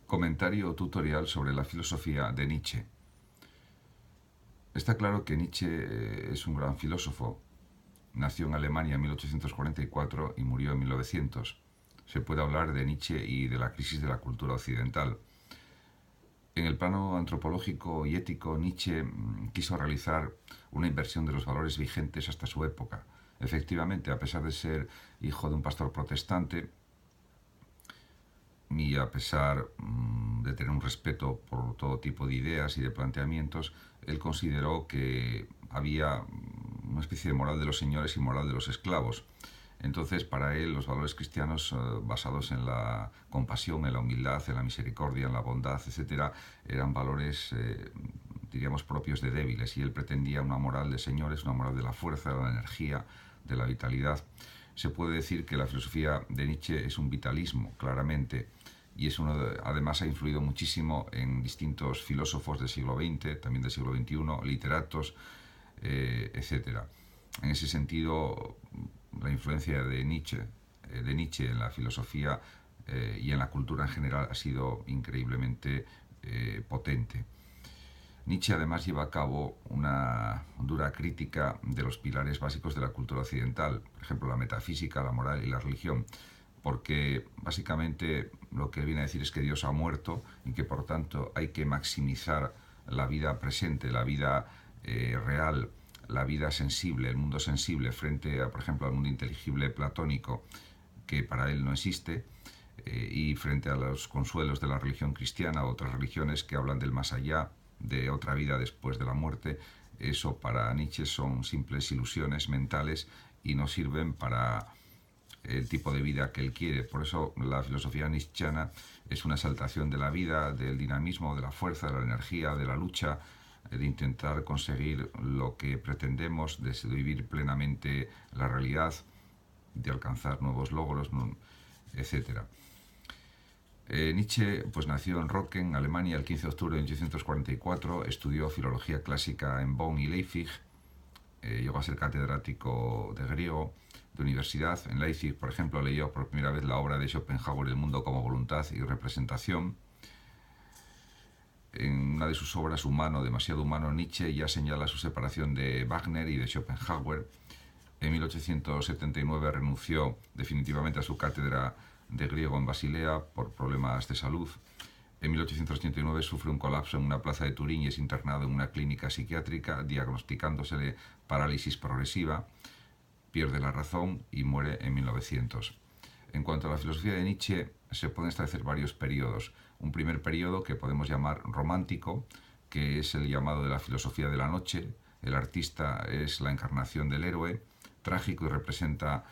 Comentario o tutorial sobre la filosofía de Nietzsche. Está claro que Nietzsche es un gran filósofo. Nació en Alemania en 1844 y murió en 1900. Se puede hablar de Nietzsche y de la crisis de la cultura occidental. En el plano antropológico y ético, Nietzsche quiso realizar una inversión de los valores vigentes hasta su época. Efectivamente, a pesar de ser hijo de un pastor protestante, y a pesar de tener un respeto por todo tipo de ideas y de planteamientos, él consideró que había una especie de moral de los señores y moral de los esclavos. Entonces, para él, los valores cristianos basados en la compasión, en la humildad, en la misericordia, en la bondad, etcétera, eran valores, diríamos, propios de débiles. Y él pretendía una moral de señores, una moral de la fuerza, de la energía, de la vitalidad. Se puede decir que la filosofía de Nietzsche es un vitalismo, claramente, y además ha influido muchísimo en distintos filósofos del siglo XX, también del siglo XXI, literatos, etcétera. En ese sentido, la influencia de Nietzsche en la filosofía y en la cultura en general ha sido increíblemente potente. Nietzsche además lleva a cabo una dura crítica de los pilares básicos de la cultura occidental, por ejemplo la metafísica, la moral y la religión, porque básicamente lo que viene a decir es que Dios ha muerto y que por tanto hay que maximizar la vida presente, la vida real, la vida sensible, el mundo sensible frente a, por ejemplo, al mundo inteligible platónico que para él no existe, y frente a los consuelos de la religión cristiana o otras religiones que hablan del más allá, de otra vida después de la muerte. Eso para Nietzsche son simples ilusiones mentales y no sirven para el tipo de vida que él quiere. Por eso la filosofía nietzscheana es una exaltación de la vida, del dinamismo, de la fuerza, de la energía, de la lucha, de intentar conseguir lo que pretendemos, de vivir plenamente la realidad, de alcanzar nuevos logros, etcétera. Nietzsche pues, nació en Rocken, Alemania, el 15 de octubre de 1844, estudió filología clásica en Bonn y Leipzig, llegó a ser catedrático de griego de universidad. En Leipzig, por ejemplo, leyó por primera vez la obra de Schopenhauer, El mundo como voluntad y representación. En una de sus obras, Humano, demasiado humano, Nietzsche ya señala su separación de Wagner y de Schopenhauer. En 1879 renunció definitivamente a su cátedra de griego en Basilea por problemas de salud. En 1889 sufre un colapso en una plaza de Turín y es internado en una clínica psiquiátrica, diagnosticándosele parálisis progresiva, pierde la razón y muere en 1900. En cuanto a la filosofía de Nietzsche, se pueden establecer varios periodos. Un primer periodo que podemos llamar romántico, que es el llamado de la filosofía de la noche. El artista es la encarnación del héroe, trágico y representa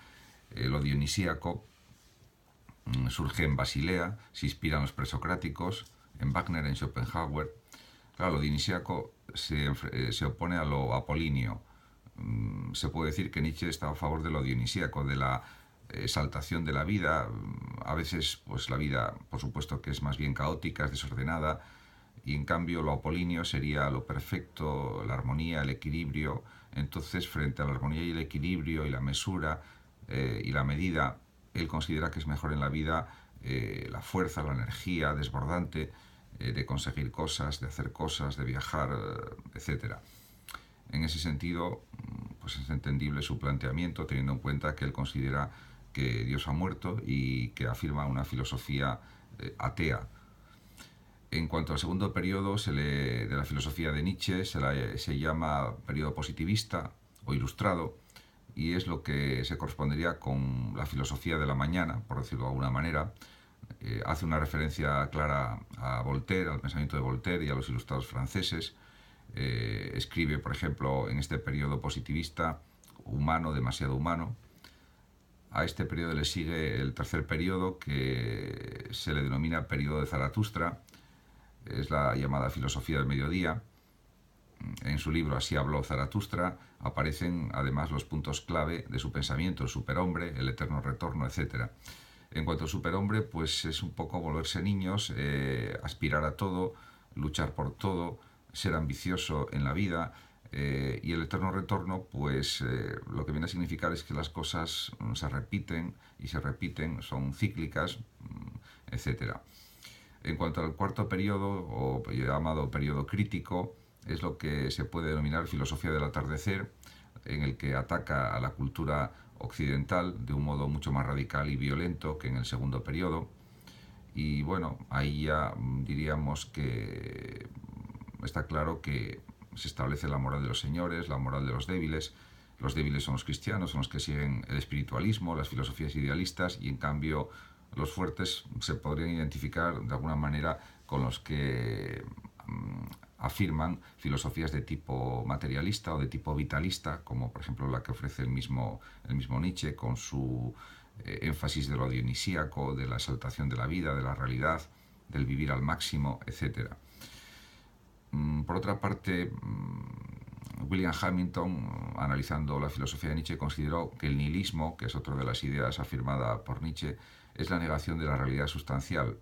lo dionisíaco. Surge en Basilea, se inspira en los presocráticos, en Wagner, en Schopenhauer. Claro, lo dionisíaco se opone a lo apolíneo. Se puede decir que Nietzsche está a favor de lo dionisíaco, de la exaltación de la vida. A veces, pues la vida, por supuesto, que es más bien caótica, es desordenada, y en cambio lo apolíneo sería lo perfecto, la armonía, el equilibrio. Entonces, frente a la armonía y el equilibrio y la mesura y la medida, él considera que es mejor en la vida la fuerza, la energía desbordante de conseguir cosas, de hacer cosas, de viajar, etcétera. En ese sentido, pues es entendible su planteamiento, teniendo en cuenta que él considera que Dios ha muerto y que afirma una filosofía atea. En cuanto al segundo periodo de la filosofía de Nietzsche, se llama periodo positivista o ilustrado, y es lo que se correspondería con la filosofía de la mañana, por decirlo de alguna manera. Hace una referencia clara a Voltaire, al pensamiento de Voltaire y a los ilustrados franceses. Escribe, por ejemplo, en este periodo positivista, Humano, demasiado humano. A este periodo le sigue el tercer periodo, que se le denomina periodo de Zaratustra. Es la llamada filosofía del mediodía. En su libro Así habló Zaratustra aparecen además los puntos clave de su pensamiento: el superhombre, el eterno retorno, etc. En cuanto al superhombre, pues es un poco volverse niños, aspirar a todo, luchar por todo, ser ambicioso en la vida, y el eterno retorno, pues lo que viene a significar es que las cosas se repiten y se repiten, son cíclicas, etc. En cuanto al cuarto periodo, o llamado periodo crítico, es lo que se puede denominar filosofía del atardecer, en el que ataca a la cultura occidental de un modo mucho más radical y violento que en el segundo periodo. Y bueno, ahí ya diríamos que está claro que se establece la moral de los señores, la moral de los débiles. Los débiles son los cristianos, son los que siguen el espiritualismo, las filosofías idealistas, y en cambio los fuertes se podrían identificar de alguna manera con los que afirman filosofías de tipo materialista o de tipo vitalista, como por ejemplo la que ofrece el mismo Nietzsche, con su énfasis de lo dionisíaco, de la exaltación de la vida, de la realidad, del vivir al máximo, etc. Por otra parte, William Hamilton, analizando la filosofía de Nietzsche, consideró que el nihilismo, que es otra de las ideas afirmada por Nietzsche, es la negación de la realidad sustancial.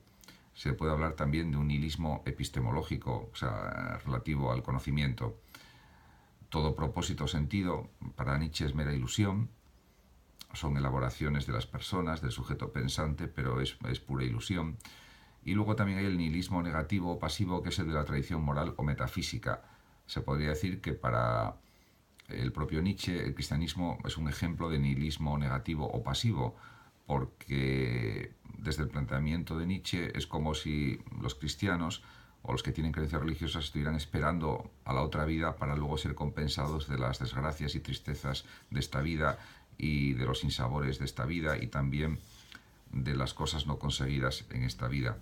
Se puede hablar también de un nihilismo epistemológico, o sea, relativo al conocimiento. Todo propósito o sentido para Nietzsche es mera ilusión, son elaboraciones de las personas, del sujeto pensante, pero es pura ilusión. Y luego también hay el nihilismo negativo o pasivo, que es el de la tradición moral o metafísica. Se podría decir que para el propio Nietzsche el cristianismo es un ejemplo de nihilismo negativo o pasivo, porque desde el planteamiento de Nietzsche es como si los cristianos o los que tienen creencias religiosas estuvieran esperando a la otra vida para luego ser compensados de las desgracias y tristezas de esta vida y de los sinsabores de esta vida, y también de las cosas no conseguidas en esta vida,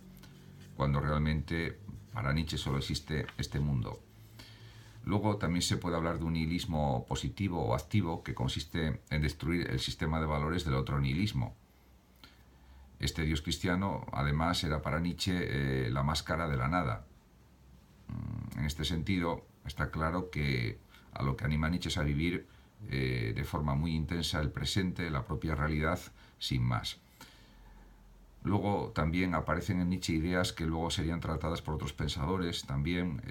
cuando realmente para Nietzsche solo existe este mundo. Luego también se puede hablar de un nihilismo positivo o activo, que consiste en destruir el sistema de valores del otro nihilismo. Este Dios cristiano, además, era para Nietzsche la máscara de la nada. En este sentido, está claro que a lo que anima a Nietzsche es a vivir de forma muy intensa el presente, la propia realidad, sin más. Luego también aparecen en Nietzsche ideas que luego serían tratadas por otros pensadores, también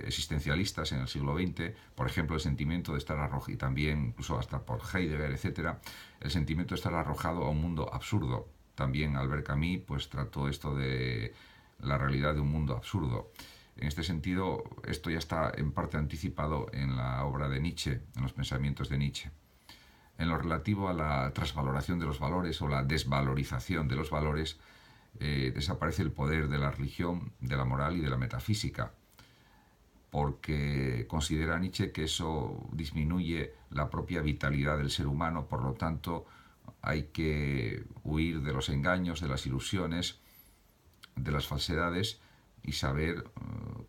existencialistas en el siglo XX, por ejemplo el sentimiento de estar arrojado, y también incluso hasta por Heidegger, etc., el sentimiento de estar arrojado a un mundo absurdo. También Albert Camus pues trató esto de la realidad de un mundo absurdo. En este sentido, esto ya está en parte anticipado en la obra de Nietzsche, en los pensamientos de Nietzsche. En lo relativo a la transvaloración de los valores o la desvalorización de los valores, desaparece el poder de la religión, de la moral y de la metafísica, porque considera Nietzsche que eso disminuye la propia vitalidad del ser humano. Por lo tanto, hay que huir de los engaños, de las ilusiones, de las falsedades, y saber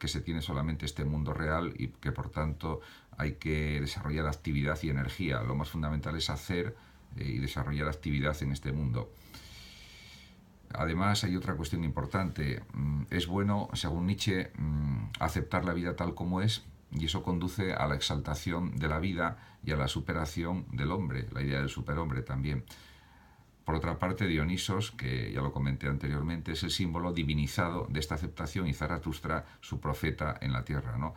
que se tiene solamente este mundo real, y que por tanto hay que desarrollar actividad y energía. Lo más fundamental es hacer y desarrollar actividad en este mundo. Además, hay otra cuestión importante. Es bueno, según Nietzsche, aceptar la vida tal como es, y eso conduce a la exaltación de la vida y a la superación del hombre, la idea del superhombre también. Por otra parte, Dionisos, que ya lo comenté anteriormente, es el símbolo divinizado de esta aceptación, y Zaratustra su profeta en la tierra, ¿no?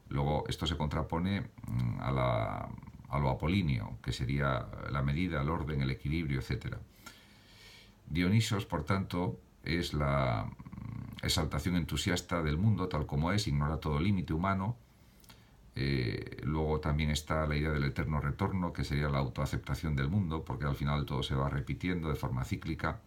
Luego esto se contrapone a lo apolíneo, que sería la medida, el orden, el equilibrio, etc. Dionisos, por tanto, es la exaltación entusiasta del mundo tal como es, ignora todo límite humano. Luego también está la idea del eterno retorno, que sería la autoaceptación del mundo, porque al final todo se va repitiendo de forma cíclica.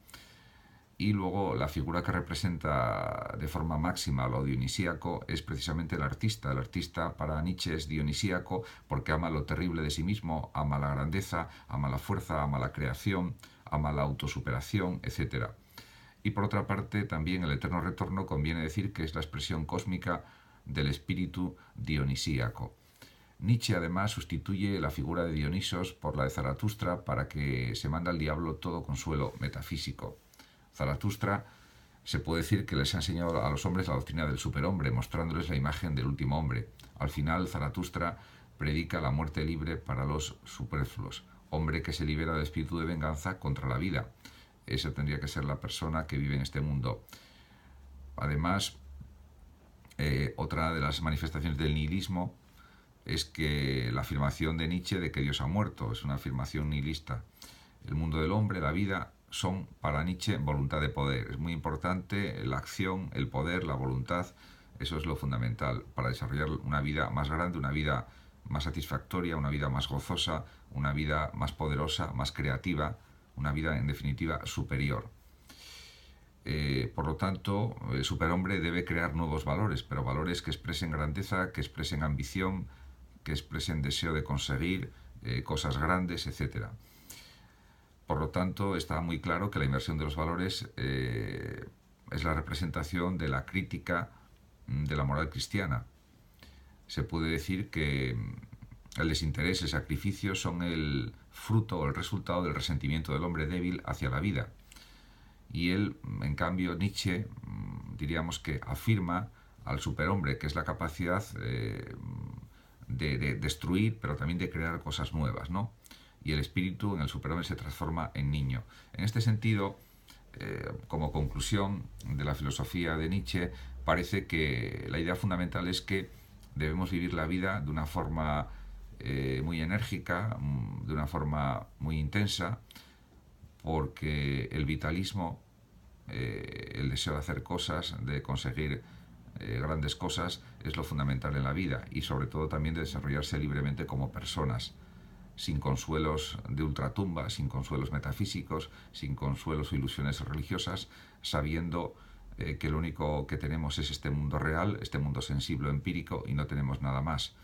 Y luego la figura que representa de forma máxima lo dionisíaco es precisamente el artista. El artista para Nietzsche es dionisíaco porque ama lo terrible de sí mismo, ama la grandeza, ama la fuerza, ama la creación, ama la autosuperación, etc. Y por otra parte, también el eterno retorno conviene decir que es la expresión cósmica del espíritu dionisíaco. Nietzsche además sustituye la figura de Dionisos por la de Zaratustra para que se manda al diablo todo consuelo metafísico. Zaratustra se puede decir que les ha enseñado a los hombres la doctrina del superhombre, mostrándoles la imagen del último hombre. Al final, Zaratustra predica la muerte libre para los superfluos, hombre que se libera del espíritu de venganza contra la vida. Esa tendría que ser la persona que vive en este mundo. Además, otra de las manifestaciones del nihilismo es que la afirmación de Nietzsche de que Dios ha muerto es una afirmación nihilista. El mundo del hombre, la vida, son para Nietzsche voluntad de poder. Es muy importante la acción, el poder, la voluntad. Eso es lo fundamental para desarrollar una vida más grande, una vida más satisfactoria, una vida más gozosa, una vida más poderosa, más creativa, una vida en definitiva superior. Por lo tanto, el superhombre debe crear nuevos valores, pero valores que expresen grandeza, que expresen ambición, que expresen deseo de conseguir cosas grandes, etcétera. Por lo tanto, está muy claro que la inversión de los valores es la representación de la crítica de la moral cristiana. Se puede decir que el desinterés, el sacrificio son el fruto o el resultado del resentimiento del hombre débil hacia la vida. Y él, en cambio, Nietzsche, diríamos que afirma al superhombre, que es la capacidad de destruir, pero también de crear cosas nuevas, ¿no? Y el espíritu en el superhombre se transforma en niño. En este sentido, como conclusión de la filosofía de Nietzsche, parece que la idea fundamental es que debemos vivir la vida de una forma muy enérgica, de una forma muy intensa, porque el vitalismo, el deseo de hacer cosas, de conseguir grandes cosas, es lo fundamental en la vida, y sobre todo también de desarrollarse libremente como personas, sin consuelos de ultratumba, sin consuelos metafísicos, sin consuelos o ilusiones religiosas, sabiendo que lo único que tenemos es este mundo real, este mundo sensible o empírico, y no tenemos nada más.